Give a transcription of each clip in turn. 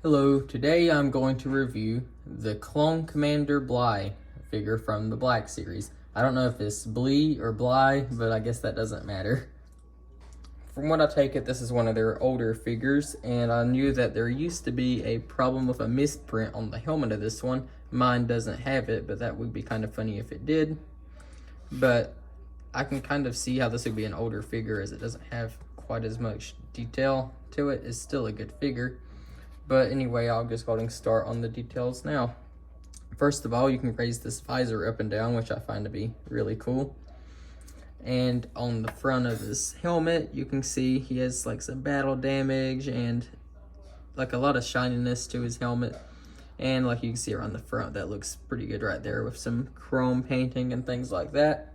Hello, today I'm going to review the clone Commander Bly figure from the Black series. I don't know if it's Bly or Bly, but I guess that doesn't matter. From what I take it, this is one of their older figures, and I knew that there used to be a problem with a misprint on the helmet of this one. Mine doesn't have it, but that would be kind of funny if it did. But I can kind of see how this would be an older figure as it doesn't have quite as much detail to it. It's still a good figure. But anyway, I'll just go ahead and start on the details now. First of all, you can raise this visor up and down, which I find to be really cool. And on the front of his helmet, you can see he has like some battle damage and like a lot of shininess to his helmet. And like you can see around the front, that looks pretty good right there with some chrome painting and things like that.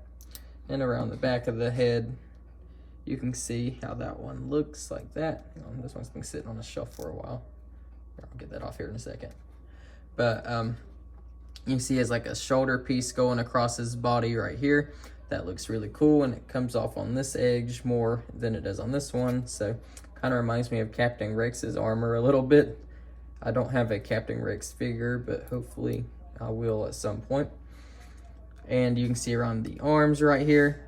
And around the back of the head, you can see how that one looks like that. This one's been sitting on a shelf for a while. I'll get that off here in a second. But you can see he has like a shoulder piece going across his body right here. That looks really cool, and it comes off on this edge more than it does on this one. So kind of reminds me of Captain Rex's armor a little bit. I don't have a Captain Rex figure, but hopefully I will at some point. And you can see around the arms right here,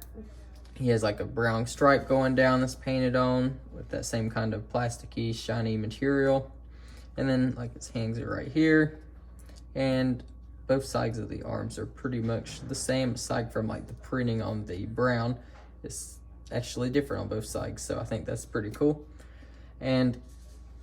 he has like a brown stripe going down that's painted on with that same kind of plasticky, shiny material. And then like his hands are right here, and both sides of the arms are pretty much the same aside from like the printing on the brown. It's actually different on both sides, so I think that's pretty cool. And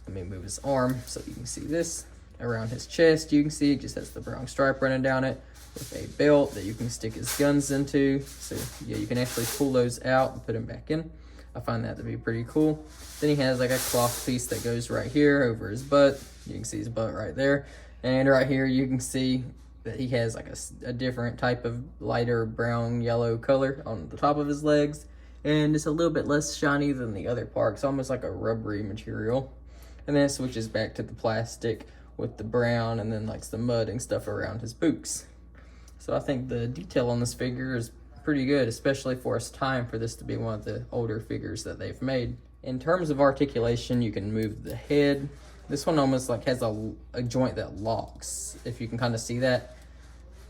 let me move his arm so you can see this. Around his chest, you can see it just has the brown stripe running down it with a belt that you can stick his guns into. So yeah, you can actually pull those out and put them back in. I find that to be pretty cool. Then he has like a cloth piece that goes right here over his butt. You can see his butt right there. And right here you can see that he has like a different type of lighter brown yellow color on the top of his legs. And it's a little bit less shiny than the other part. It's almost like a rubbery material. And then it switches back to the plastic with the brown and then like some mud and stuff around his boots. So I think the detail on this figure is pretty good, especially for its time, for this to be one of the older figures that they've made. In terms of articulation, you can move the head. This one almost like has a joint that locks, if you can kind of see that.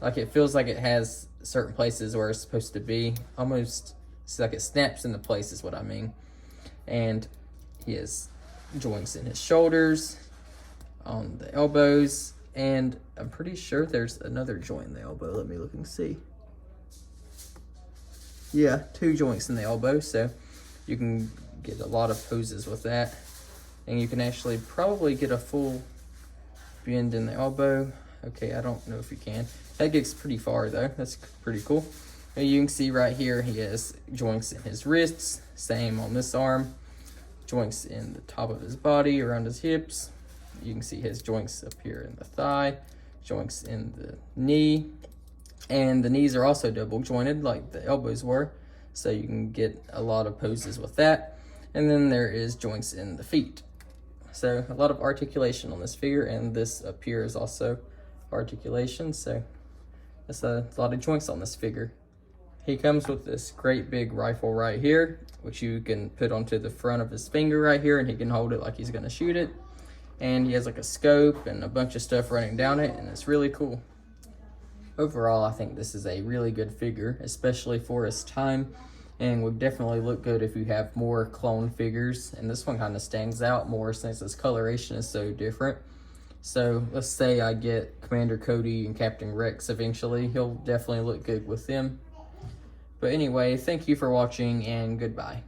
Like it feels like it has certain places where it's supposed to be. Almost, it's like it snaps into place is what I mean. And he has joints in his shoulders, on the elbows, and I'm pretty sure there's another joint in the elbow. Let me look and see. Yeah, 2 joints in the elbow, so you can get a lot of poses with that. And you can actually probably get a full bend in the elbow. Okay, I don't know if you can. That gets pretty far though, that's pretty cool. And you can see right here, he has joints in his wrists, same on this arm. Joints in the top of his body, around his hips. You can see his joints up here in the thigh, joints in the knee. And the knees are also double jointed like the elbows were, so you can get a lot of poses with that. And then there is joints in the feet. So a lot of articulation on this figure, and this up here is also articulation, so that's a lot of joints on this figure. He comes with this great big rifle right here, which you can put onto the front of his finger right here, and he can hold it like he's gonna shoot it. And he has like a scope and a bunch of stuff running down it, and it's really cool. Overall, I think this is a really good figure, especially for its time, and would definitely look good if you have more clone figures. And this one kind of stands out more since its coloration is so different. So let's say I get Commander Cody and Captain Rex eventually. He'll definitely look good with them. But anyway, thank you for watching, and goodbye.